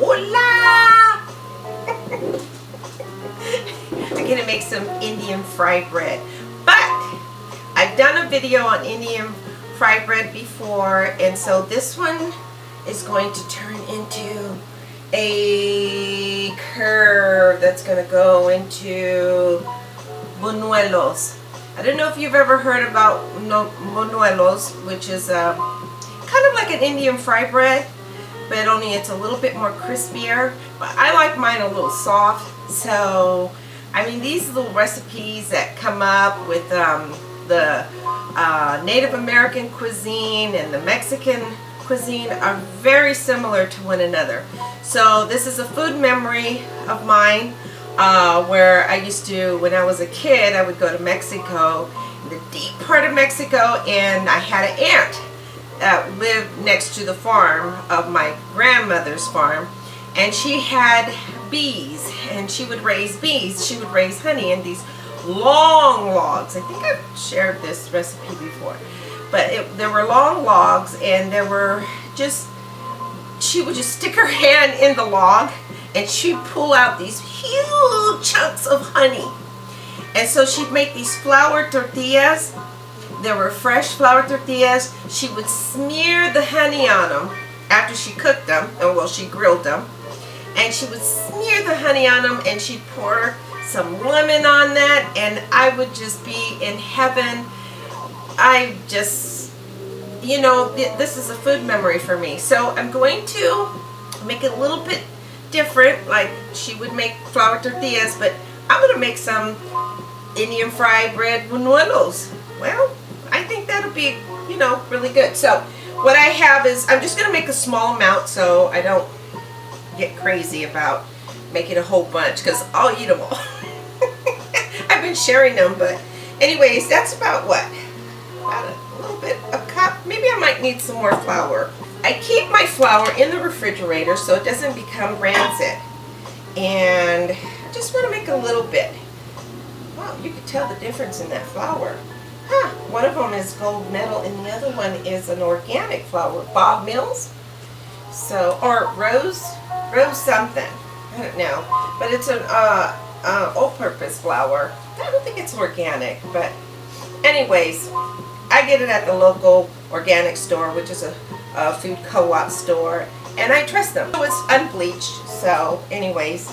Hola! I'm gonna make some Indian fry bread. But I've done a video on Indian fry bread before, and so this one is going to turn into a curve that's going to go into Buneulos. I don't know if you've ever heard about Buneulos, which is kind of like an Indian fry bread, but only it's a little bit more crispier. But I like mine a little soft. So, I mean, these little recipes that come up with the Native American cuisine and the Mexican cuisine are very similar to one another. So this is a food memory of mine where I used to, when I was a kid, I would go to Mexico, the deep part of Mexico, and I had an aunt that lived next to the farm of my grandmother's farm, and she had bees, and she would raise bees. She would raise honey in these long logs. I think I've shared this recipe before, but there were long logs, and there were just, she would just stick her hand in the log and she'd pull out these huge chunks of honey. And so she'd make these flour tortillas. There were fresh flour tortillas. She would smear the honey on them after she cooked them, or well, she grilled them, and she would smear the honey on them, and she'd pour some lemon on that, and I would just be in heaven. I just, you know, this is a food memory for me. So I'm going to make it a little bit different, like she would make flour tortillas, but I'm going to make some Indian fried bread buñuelos. Well, I think that'll be, you know, really good. So what I have is, I'm just going to make a small amount so I don't get crazy about making a whole bunch, because I'll eat them all. I've been sharing them, but anyways, that's about what? About a little bit, a cup. Maybe I might need some more flour. I keep my flour in the refrigerator so it doesn't become rancid. And I just want to make a little bit. Wow, you can tell the difference in that flour. Huh, one of them is gold medal and the other one is an organic flour. Bob Mills. So, or Rose something. I don't know. But it's an all-purpose flour. I don't think it's organic, but anyways, I get it at the local organic store, which is a food co-op store, and I trust them. So it's unbleached, so anyways,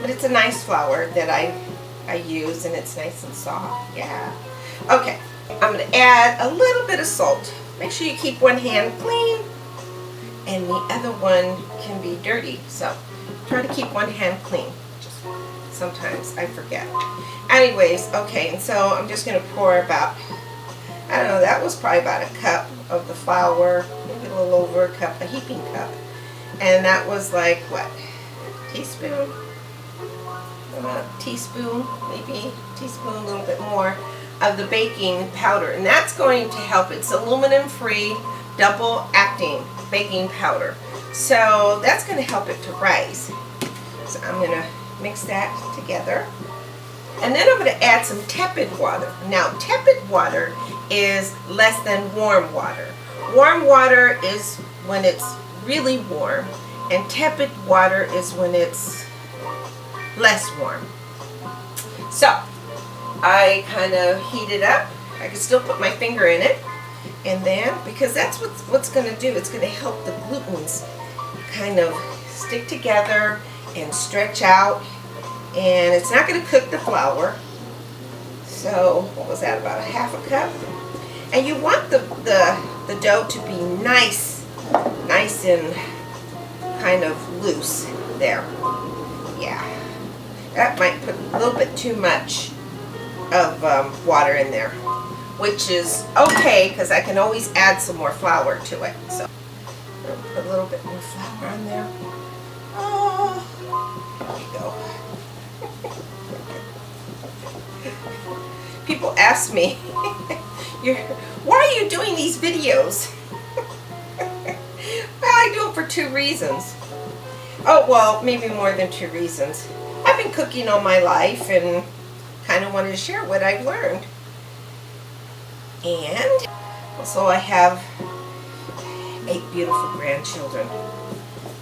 but it's a nice flour that I use, and it's nice and soft. Yeah. Okay, I'm going to add a little bit of salt. Make sure you keep one hand clean, and the other one can be dirty, so try to keep one hand clean. Just sometimes I forget. Anyways, okay, and so I'm just going to pour about, I don't know, that was probably about a cup of the flour, maybe a little over a cup, a heaping cup. And that was like, what, teaspoon? Teaspoon, maybe teaspoon, a little bit more of the baking powder. And that's going to help. It's aluminum-free, double-acting baking powder. So that's going to help it to rise. So I'm going to mix that together. And then I'm going to add some tepid water. Now, tepid water is less than warm water. Warm water is when it's really warm, and tepid water is when it's less warm. So, I kind of heat it up. I can still put my finger in it, and then, because that's what's going to do, it's going to help the glutens kind of stick together and stretch out, and it's not going to cook the flour. So, what was that, about a half a cup? And you want the dough to be nice and kind of loose there. Yeah. That might put a little bit too much of water in there, which is okay because I can always add some more flour to it. So, I'll put a little bit more flour on there. Oh, there you go. People ask me, why are you doing these videos? Well, I do it for 2 reasons. Oh, well, maybe more than 2 reasons. I've been cooking all my life and kind of wanted to share what I've learned. And also I have 8 beautiful grandchildren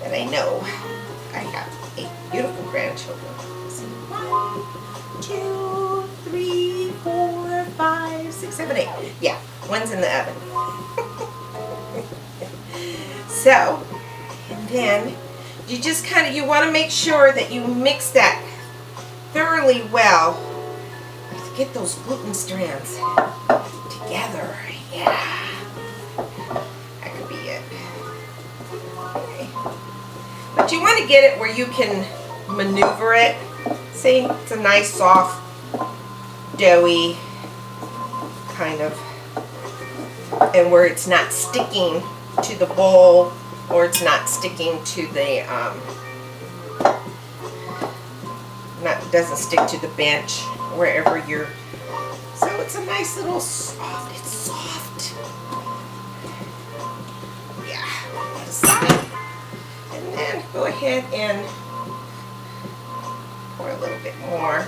that I know. I have 8 beautiful grandchildren. Let's see, 1, 2, 3, 4, 5, 6, 7, 8. Yeah, one's in the oven. So, and then you just kind of, you want to make sure that you mix that thoroughly well to get those gluten strands together. Yeah, that could be it. Okay. But you want to get it where you can maneuver it. See, it's a nice, soft, doughy kind of, and where it's not sticking to the bowl, or it's not sticking to the doesn't stick to the bench wherever you're. So it's a nice little soft. It's soft. Yeah. Put aside, and then go ahead and pour a little bit more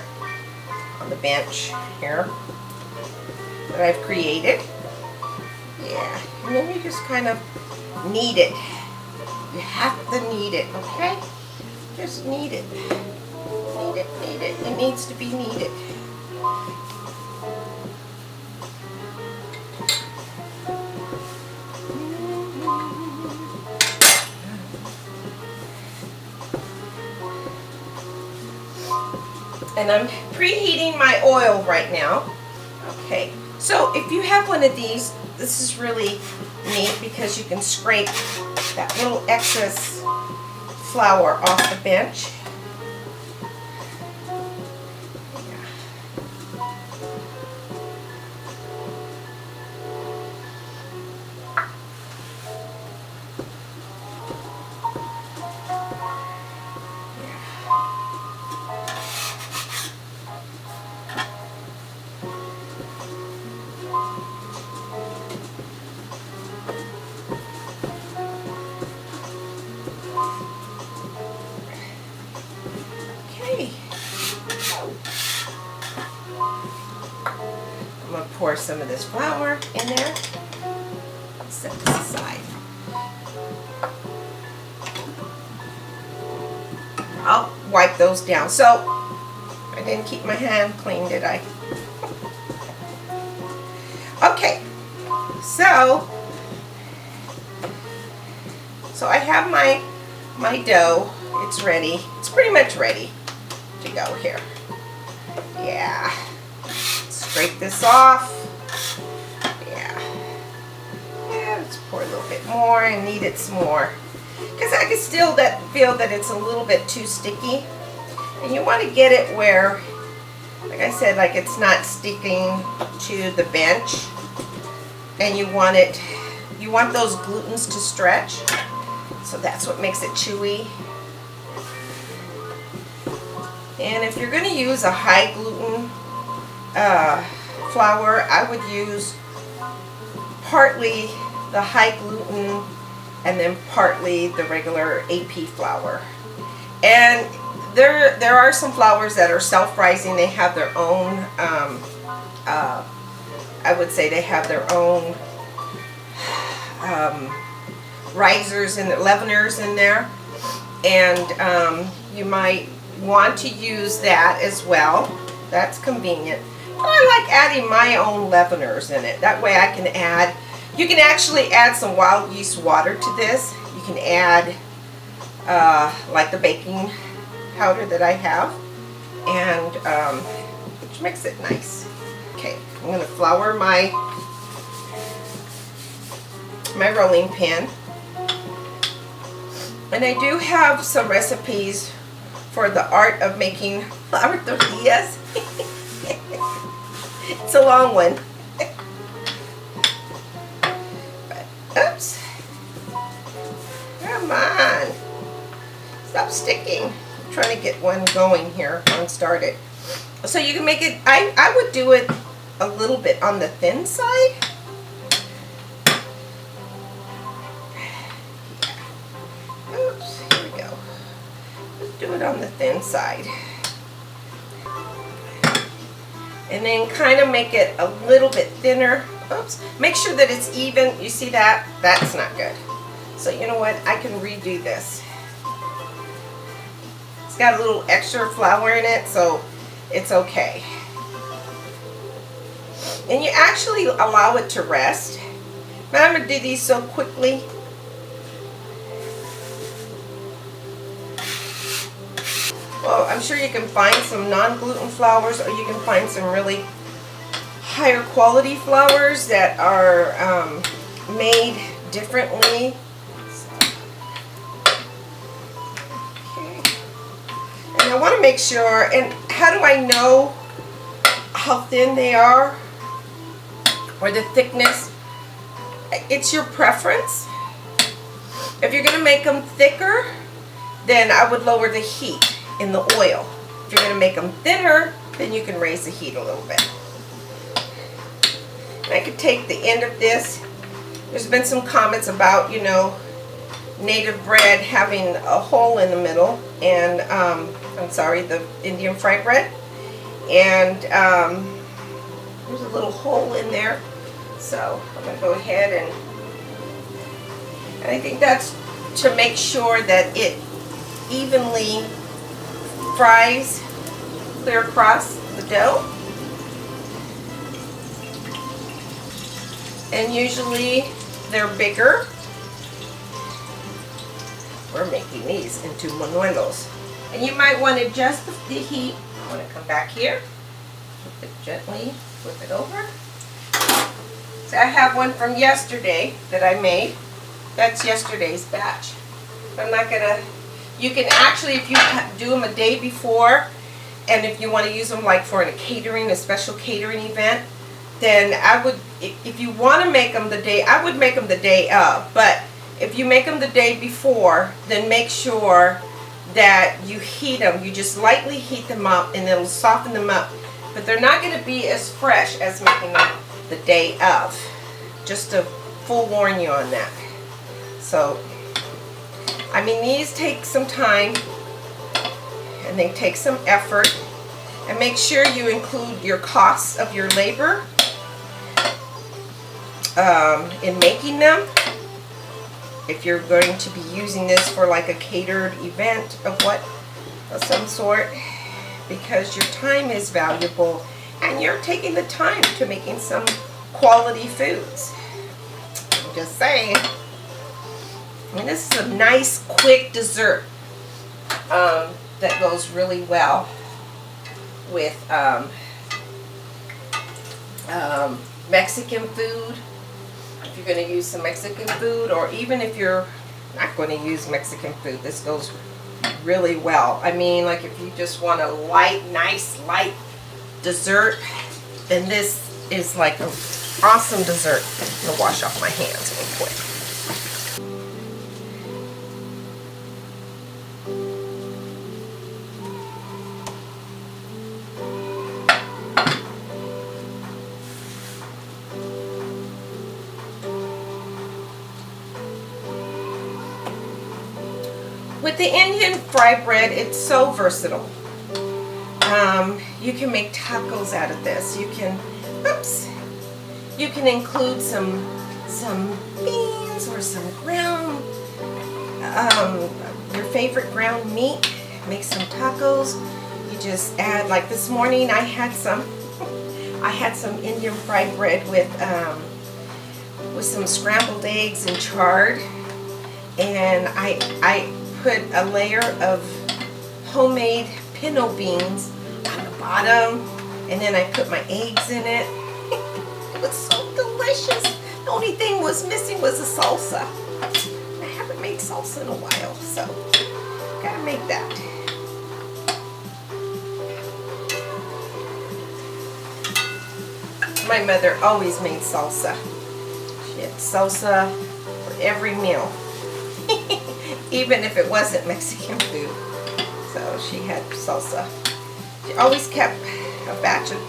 on the bench here that I've created. Yeah, and then you just kind of knead it. You have to knead it, okay? Just knead it. Knead it, knead it. It needs to be kneaded. And I'm preheating my oil right now. Okay, so if you have one of these, this is really neat because you can scrape that little excess flour off the bench. I'm going to pour some of this flour in there. Set this aside. I'll wipe those down. So, I didn't keep my hand clean, did I? Okay, so I have my dough. It's ready. It's pretty much ready to go here. Yeah. Scrape this off. Yeah. Yeah, let's pour a little bit more and knead it some more. Because I can still feel that it's a little bit too sticky. And you want to get it where, like I said, like it's not sticking to the bench. And you want those glutens to stretch. So that's what makes it chewy. And if you're going to use a high gluten flour, I would use partly the high gluten and then partly the regular AP flour. And there are some flours that are self-rising. They have their own, I would say they have their own risers and leaveners in there. And you might want to use that as well. That's convenient. But I like adding my own leaveners in it. That way I can add, you can actually add some wild yeast water to this. You can add like the baking powder that I have, and which makes it nice. Okay, I'm going to flour my rolling pin. And I do have some recipes for the art of making flour tortillas. It's a long one. But, oops. Come on. Stop sticking. I'm trying to get one going here, one started. So you can make it, I would do it a little bit on the thin side. Oops, here we go. Let's do it on the thin side. And then kind of make it a little bit thinner. Oops. Make sure that it's even. You see that? That's not good. So you know what? I can redo this. It's got a little extra flour in it, so it's okay. And you actually allow it to rest. But I'm going to do these so quickly. Well, I'm sure you can find some non-gluten flours, or you can find some really higher quality flours that are made differently. Okay. And I want to make sure, and how do I know how thin they are or the thickness? It's your preference. If you're going to make them thicker, then I would lower the heat in the oil. If you're going to make them thinner, then you can raise the heat a little bit. And I could take the end of this. There's been some comments about, you know, native bread having a hole in the middle, and I'm sorry, the Indian fried bread, and there's a little hole in there. So I'm going to go ahead and I think that's to make sure that it evenly fries clear across the dough. And usually they're bigger. We're making these into buñuelos. And you might want to adjust the heat. I want to come back here, flip it gently, flip it over. So I have one from yesterday that I made. That's yesterday's batch. I'm not gonna, you can actually, if you do them a day before, and if you want to use them like for a catering, a special catering event, then I would, if you want to make them the day, I would make them the day of. But if you make them the day before, then make sure that you heat them. You just lightly heat them up and it'll soften them up. But they're not going to be as fresh as making them the day of. Just to forewarn you on that. So, I mean, these take some time and they take some effort. And make sure you include your costs of your labor in making them. If you're going to be using this for like a catered event of some sort, because your time is valuable and you're taking the time to making some quality foods. I'm just saying. I mean, this is a nice, quick dessert that goes really well with Mexican food. If you're going to use some Mexican food, or even if you're not going to use Mexican food, this goes really well. I mean, like if you just want a nice light dessert, then this is like an awesome dessert. I'm going to wash off my hands real quick. With the Indian fried bread, it's so versatile. You can make tacos out of this. You can, you can include some beans or some ground, your favorite ground meat. Make some tacos. You just add, like this morning, I had some Indian fried bread with some scrambled eggs and chard, and I put a layer of homemade pinto beans on the bottom, and then I put my eggs in it. It was so delicious. The only thing was missing was the salsa. I haven't made salsa in a while, so gotta make that. My mother always made salsa. She had salsa for every meal. Even if it wasn't Mexican food. So she had salsa. She always kept a batch of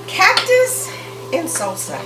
cactus and salsa.